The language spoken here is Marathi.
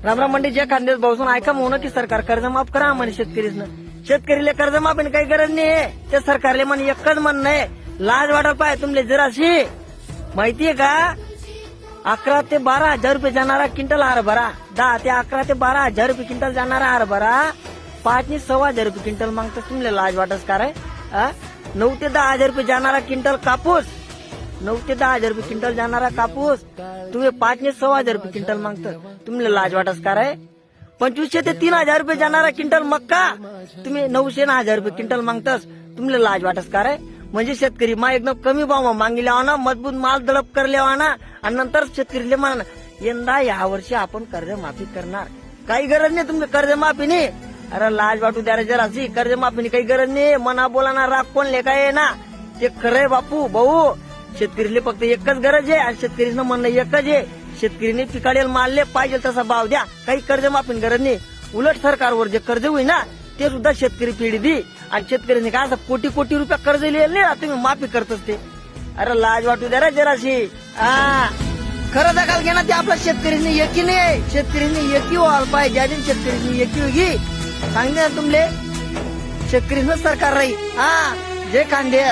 रामराम मंडी जे कांदे भाऊसून ऐका म्हणून की सरकार कर्ज माफ करा म्हणे शेतकरीनं. शेतकरीला कर्ज माफीने काही गरज नाही. ते सरकारले म्हणे एकच म्हणणं आहे, लाज वाटायला पाहिजे तुमले जराशी. माहितीये का, 11 ते 12 हजार रुपये जाणारा क्विंटल हरभरा, 10 ते 11 ते 12 हजार रुपये क्विंटल जाणारा हरभरा 5 ते 6 हजार रुपये क्विंटल मागतात. तुमले लाज वाटच काय? 9 ते 10 हजार रुपये जाणारा क्विंटल कापूस, 9 ते 10 हजार रुपये क्विंटल जाणारा कापूस तुम्ही 5 ते 6 हजार रुपये क्विंटल मागतात. तुमले लाज वाटच काय? 2500 ते 3000 रुपये जाणारा क्विंटल मक्का तुम्ही 900 हजार रुपये क्विंटल मागतास. तुमले लाज वाटच काय? म्हणजे शेतकरी मा एकदम कमी भाव मागी लावा, मजबूत माल दडप करलेवा ना, आणि नंतर शेतकरीले म्हणा यंदा या वर्षी आपण कर्ज माफी करणार. काही गरज नाही तुमच्या कर्ज माफीने. अरे लाज वाटू द्या रे जराशी. कर्ज माफीने काही गरज नाही. मना बोला ना, राग कोण लेखा आहे ना, ते खरंय बापू भाऊ. शेतकरीले फक्त एकच गरज आहे, आणि शेतकरीनं म्हणणं एकच आहे, शेतकरीने पिकाडेल मालले पाहिजे तसा भाव द्या. काही कर्ज माफीने गरज नाही. उलट सरकारवर जे कर्ज होईल ना ते सुद्धा शेतकरी पिढी दी, आणि शेतकऱ्यांनी काय असं कोटी कोटी रुपये कर्ज लिहिलं नाही ना, तुम्ही माफी करतच ते. अरे लाज वाटू द्या रे जराशी. खरं दखल घे ना, ते आपल्या शेतकऱ्यांनी एकी नाही. शेतकऱ्यांनी एकी व्हायला पाहिजे, आणि शेतकऱ्यांनी एकी होगी सांगते ना तुमले. शेतकरीनं सरकार राहील. जय कांदे.